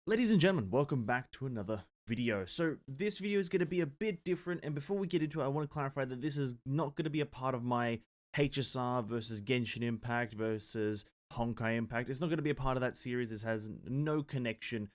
Ladies and gentlemen, welcome back to another video. So this video is going to be a bit different, and before we get into it, I want to clarify that this is not going to be a part of my HSR versus Genshin Impact versus Honkai Impact. It's not going to be a part of that series. This has no connection.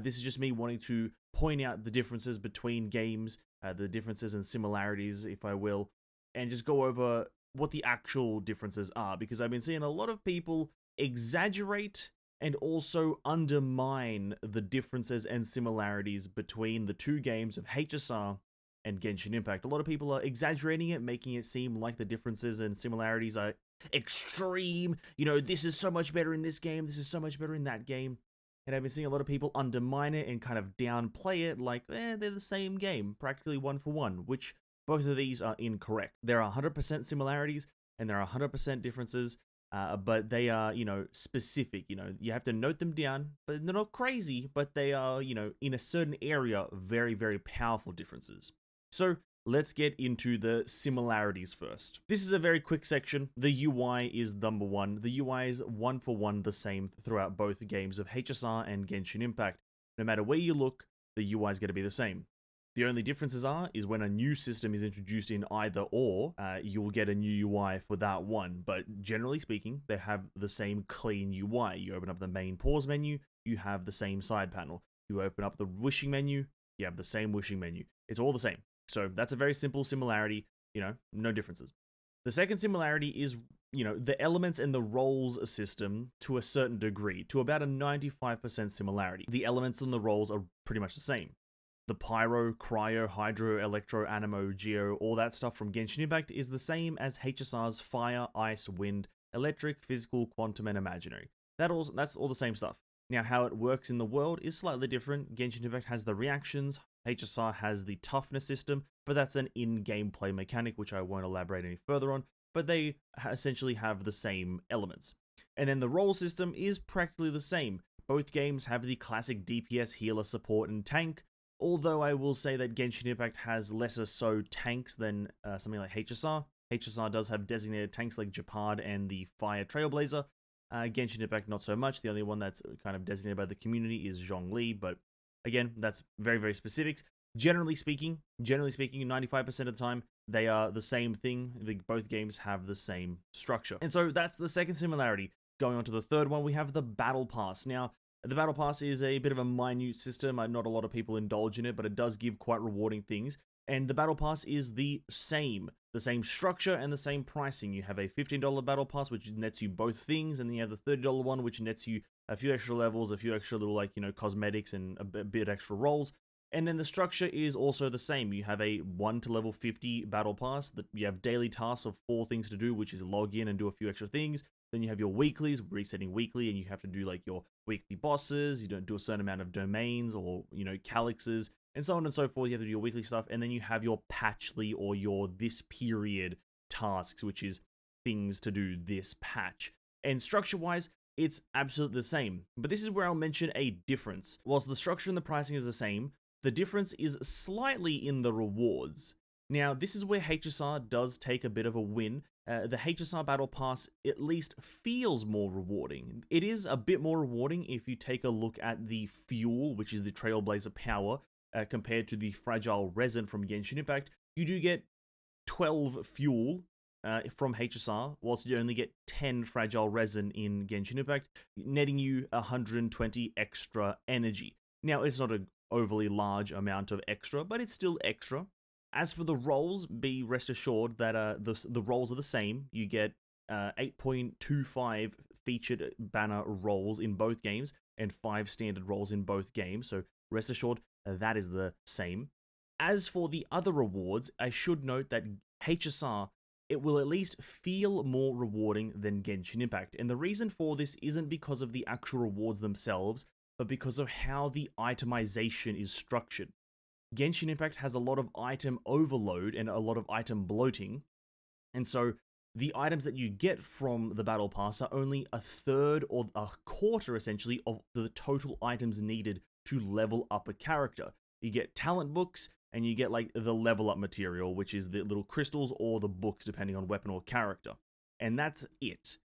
This is just me wanting to point out the differences between games, the differences and similarities, if I will, and just go over what the actual differences are, because I've been seeing a lot of people exaggerate and also undermine the differences and similarities between the two games of HSR and Genshin Impact. A lot of people are exaggerating it, making it seem like the differences and similarities are extreme. You know, this is so much better in this game, this is so much better in that game. And I've been seeing a lot of people undermine it and kind of downplay it like, they're the same game, practically one for one, which both of these are incorrect. There are 100% similarities and there are 100% differences. But they are, specific. You have to note them down, but they're not crazy, but they are, in a certain area, very, very powerful differences. So let's get into the similarities first. This is a very quick section. The UI is number one. The UI is one for one the same throughout both games of HSR and Genshin Impact. No matter where you look, the UI is going to be the same. The only differences is when a new system is introduced in either or, you will get a new UI for that one. But generally speaking, they have the same clean UI. You open up the main pause menu, you have the same side panel. You open up the wishing menu, you have the same wishing menu. It's all the same. So that's a very simple similarity, no differences. The second similarity is, the elements and the roles system to a certain degree, to about a 95% similarity. The elements and the roles are pretty much the same. The pyro, cryo, hydro, electro, animo, geo, all that stuff from Genshin Impact is the same as HSR's fire, ice, wind, electric, physical, quantum, and imaginary. That's all the same stuff. Now, how it works in the world is slightly different. Genshin Impact has the reactions, HSR has the toughness system, but that's an in-game play mechanic, which I won't elaborate any further on, but they essentially have the same elements. And then the role system is practically the same. Both games have the classic DPS, healer, support, and tank, although I will say that Genshin Impact has lesser so tanks than something like HSR. HSR does have designated tanks like Japard and the Fire Trailblazer. Genshin Impact not so much. The only one that's kind of designated by the community is Zhongli, but again, that's very, very specifics. Generally speaking, 95% of the time, they are the same thing. Both games have the same structure. And so that's the second similarity. Going on to the third one, we have the Battle Pass. Now, the Battle Pass is a bit of a minute system. Not a lot of people indulge in it, but it does give quite rewarding things. And the Battle Pass is the same structure and the same pricing. You have a $15 Battle Pass, which nets you both things, and then you have the $30 one, which nets you a few extra levels, a few extra little, cosmetics and a bit extra rolls. And then the structure is also the same. You have a 1 to level 50 Battle Pass. That you have daily tasks of 4 things to do, which is log in and do a few extra things. Then you have your weeklies, resetting weekly, and you have to do like your weekly bosses. You don't do a certain amount of domains or, calyxes, and so on and so forth. You have to do your weekly stuff, and then you have your patchly or your this period tasks, which is things to do this patch. And structure-wise, it's absolutely the same. But this is where I'll mention a difference. Whilst the structure and the pricing is the same, the difference is slightly in the rewards. Now, this is where HSR does take a bit of a win. The HSR Battle Pass at least feels more rewarding. It is a bit more rewarding if you take a look at the fuel, which is the Trailblazer power, compared to the Fragile Resin from Genshin Impact. You do get 12 fuel from HSR, whilst you only get 10 Fragile Resin in Genshin Impact, netting you 120 extra energy. Now, it's not an overly large amount of extra, but it's still extra. As for the roles, be rest assured that the roles are the same. You get 8.25 featured banner roles in both games and 5 standard roles in both games, so rest assured that is the same. As for the other rewards, I should note that HSR, it will at least feel more rewarding than Genshin Impact, and the reason for this isn't because of the actual rewards themselves, but because of how the itemization is structured. Genshin Impact has a lot of item overload and a lot of item bloating, and so the items that you get from the Battle Pass are only a third or a quarter, essentially, of the total items needed to level up a character. You get talent books, and you get like the level up material, which is the little crystals or the books, depending on weapon or character, and that's it.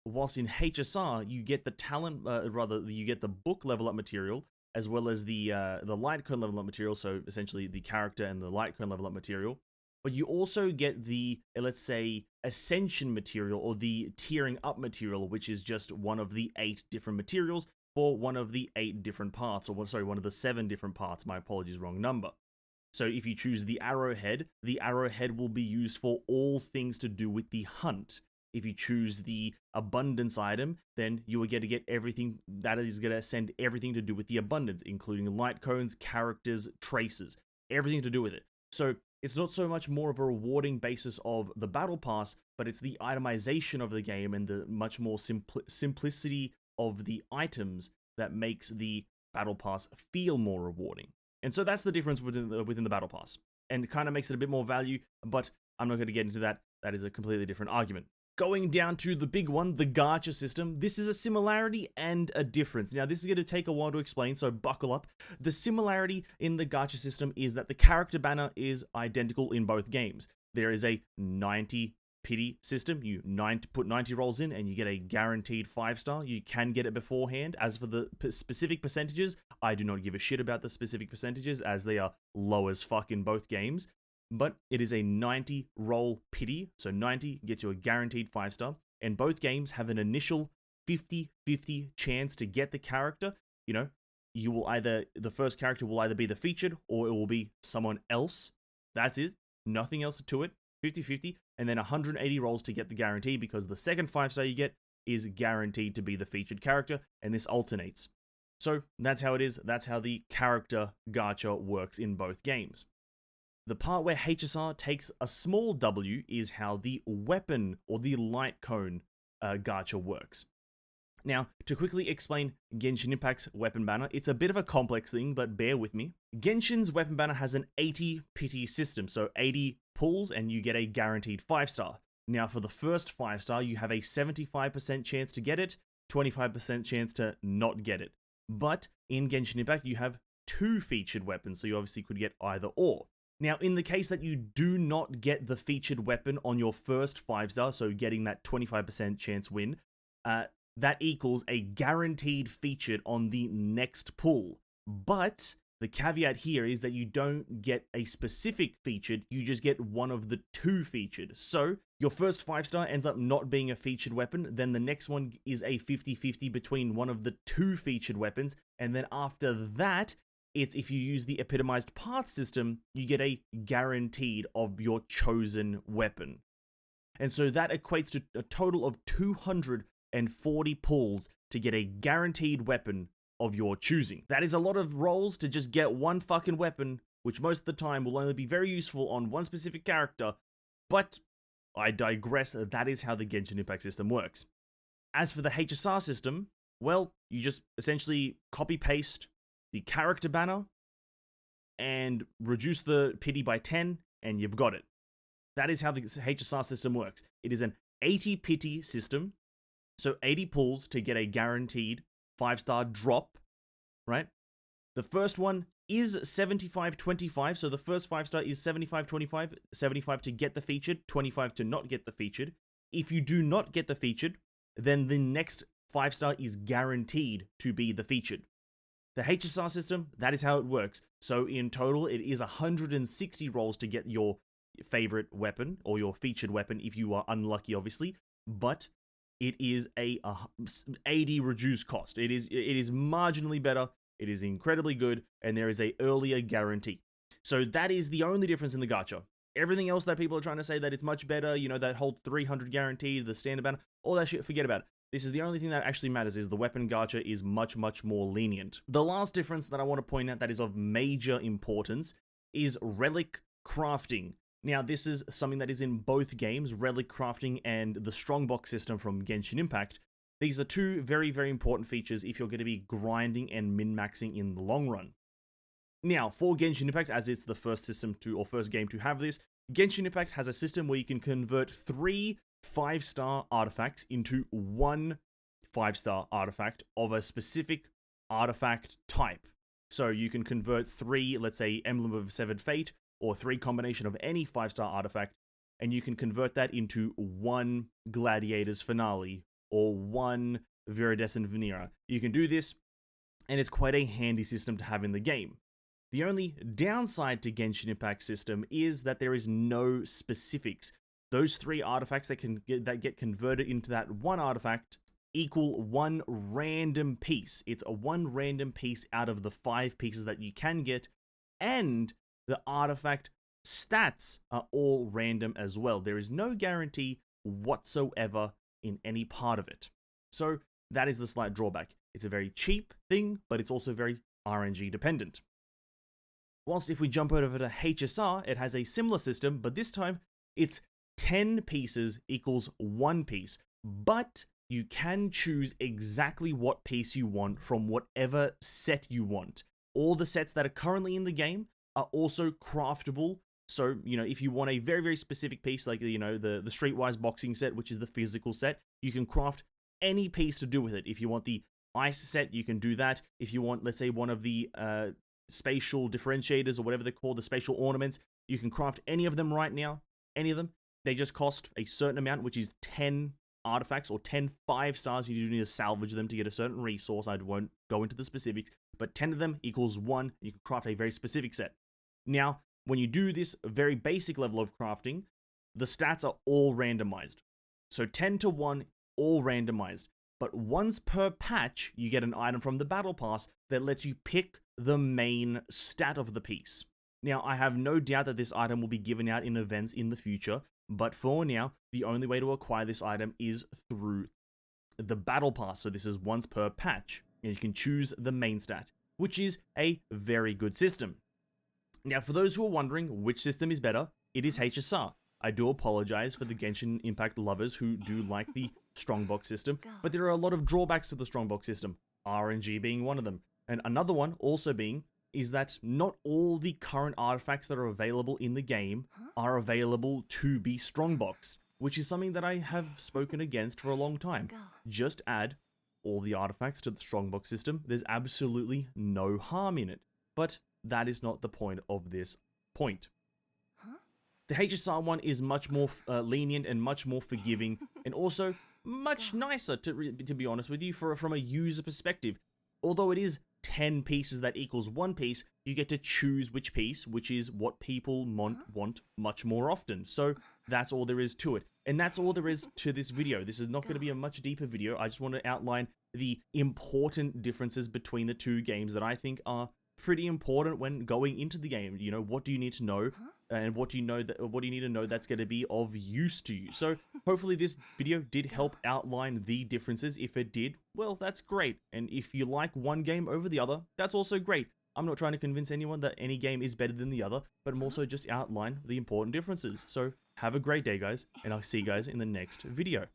Whilst in HSR, you get the you get the book level up material, as well as the light cone level up material, so essentially the character and the light cone level up material. But you also get the, let's say, ascension material or the tiering up material, which is just one of the 8 different materials for one of the 8 different parts, or sorry, one of the 7 different parts. My apologies, wrong number. So if you choose the arrowhead will be used for all things to do with the hunt. If you choose the abundance item, then you are going to get everything that is going to ascend everything to do with the abundance, including light cones, characters, traces, everything to do with it. So it's not so much more of a rewarding basis of the battle pass, but it's the itemization of the game and the much more simplicity of the items that makes the battle pass feel more rewarding. And so that's the difference within the battle pass, and it kind of makes it a bit more value, but I'm not going to get into that. That is a completely different argument. Going down to the big one, the gacha system, this is a similarity and a difference. Now, this is going to take a while to explain, so buckle up. The similarity in the gacha system is that the character banner is identical in both games. There is a 90 pity system. You put 90 rolls in and you get a guaranteed 5-star. You can get it beforehand. As for the specific percentages, I do not give a shit about the specific percentages, as they are low as fuck in both games. But it is a 90 roll pity, so 90 gets you a guaranteed 5-star, and both games have an initial 50-50 chance to get the character. You know, the first character will either be the featured or it will be someone else. That's it. Nothing else to it. 50-50, and then 180 rolls to get the guarantee, because the second 5-star you get is guaranteed to be the featured character, and this alternates. So that's how it is. That's how the character gacha works in both games. The part where HSR takes a small W is how the weapon or the light cone gacha works. Now, to quickly explain Genshin Impact's weapon banner, it's a bit of a complex thing, but bear with me. Genshin's weapon banner has an 80 pity system, so 80 pulls and you get a guaranteed 5-star. Now, for the first 5-star, you have a 75% chance to get it, 25% chance to not get it. But in Genshin Impact, you have 2 featured weapons, so you obviously could get either or. Now, in the case that you do not get the featured weapon on your first 5-star, so getting that 25% chance win, that equals a guaranteed featured on the next pull. But the caveat here is that you don't get a specific featured, you just get one of the 2 featured. So your first 5-star ends up not being a featured weapon, then the next one is a 50-50 between one of the 2 featured weapons, and then after that, it's if you use the epitomized path system, you get a guaranteed of your chosen weapon. And so that equates to a total of 240 pulls to get a guaranteed weapon of your choosing. That is a lot of rolls to just get one fucking weapon, which most of the time will only be very useful on one specific character, but I digress. That is how the Genshin Impact system works. As for the HSR system, well, you just essentially copy-paste the character banner and reduce the pity by 10, and you've got it. That is how the HSR system works. It is an 80 pity system, so 80 pulls to get a guaranteed 5-star drop, right? The first one is 75-25, so the first 5-star is 75-25, 75 to get the featured, 25 to not get the featured. If you do not get the featured, then the next 5-star is guaranteed to be the featured. The HSR system, that is how it works. So in total, it is 160 rolls to get your favorite weapon, or your featured weapon if you are unlucky, obviously. But it is a 80 reduced cost. It is marginally better. It is incredibly good, and there is a earlier guarantee. So that is the only difference in the gacha. Everything else that people are trying to say that it's much better, you know, that whole 300 guarantee, the standard banner, all that shit, forget about it. This is the only thing that actually matters, is the weapon gacha is much, much more lenient. The last difference that I want to point out that is of major importance is relic crafting. Now, this is something that is in both games, relic crafting and the strongbox system from Genshin Impact. These are 2 very, very important features if you're going to be grinding and min-maxing in the long run. Now, for Genshin Impact, as it's the first system to, or first game to have this, Genshin Impact has a system where you can convert 3 5-star artifacts into 1 5-star artifact of a specific artifact type. So you can convert 3, let's say, Emblem of Severed Fate, or 3 combination of any 5-star artifact, and you can convert that into 1 Gladiator's Finale, or 1 Viridescent Venera. You can do this and it's quite a handy system to have in the game. The only downside to Genshin Impact's system is that there is no specifics. Those 3 artifacts that get converted into that one artifact equal one random piece. It's a one random piece out of the 5 pieces that you can get, and the artifact stats are all random as well. There is no guarantee whatsoever in any part of it. So that is the slight drawback. It's a very cheap thing, but it's also very RNG dependent. Whilst if we jump over to HSR, it has a similar system, but this time it's 10 pieces equals 1 piece, but you can choose exactly what piece you want from whatever set you want. All the sets that are currently in the game are also craftable. So, if you want a very, very specific piece, like, the Streetwise boxing set, which is the physical set, you can craft any piece to do with it. If you want the ice set, you can do that. If you want, let's say, one of the spatial differentiators, or whatever they're called, the spatial ornaments, you can craft any of them right now. Any of them. They just cost a certain amount, which is 10 artifacts or 10 5-stars. You do need to salvage them to get a certain resource. I won't go into the specifics, but 10 of them equals 1. You can craft a very specific set. Now, when you do this very basic level of crafting, the stats are all randomized. So 10 to 1, all randomized. But once per patch, you get an item from the battle pass that lets you pick the main stat of the piece. Now, I have no doubt that this item will be given out in events in the future, but for now, the only way to acquire this item is through the battle pass. So this is once per patch, and you can choose the main stat, which is a very good system. Now, for those who are wondering which system is better, it is HSR. I do apologize for the Genshin Impact lovers who do like the strongbox system, but there are a lot of drawbacks to the strongbox system, RNG being one of them. And another one also being is that not all the current artifacts that are available in the game are available to be strongbox, which is something that I have spoken against for a long time. Just add all the artifacts to the strongbox system. There's absolutely no harm in it, but that is not the point of this point. The HSR one is much more lenient and much more forgiving, and also much nicer, to be honest with you, from a user perspective. Although it is 10 pieces that equals 1 piece, you get to choose which piece, which is what people want much more often. So that's all there is to it. And that's all there is to this video. This is not going to be a much deeper video. I just want to outline the important differences between the 2 games that I think are pretty important when going into the game. What do you need to know, and what do you need to know that's going to be of use to you. So hopefully this video did help outline the differences. If it did, well, that's great. And if you like one game over the other, that's also great. I'm not trying to convince anyone that any game is better than the other, but I'm also just outline the important differences. So have a great day, guys, and I'll see you guys in the next video.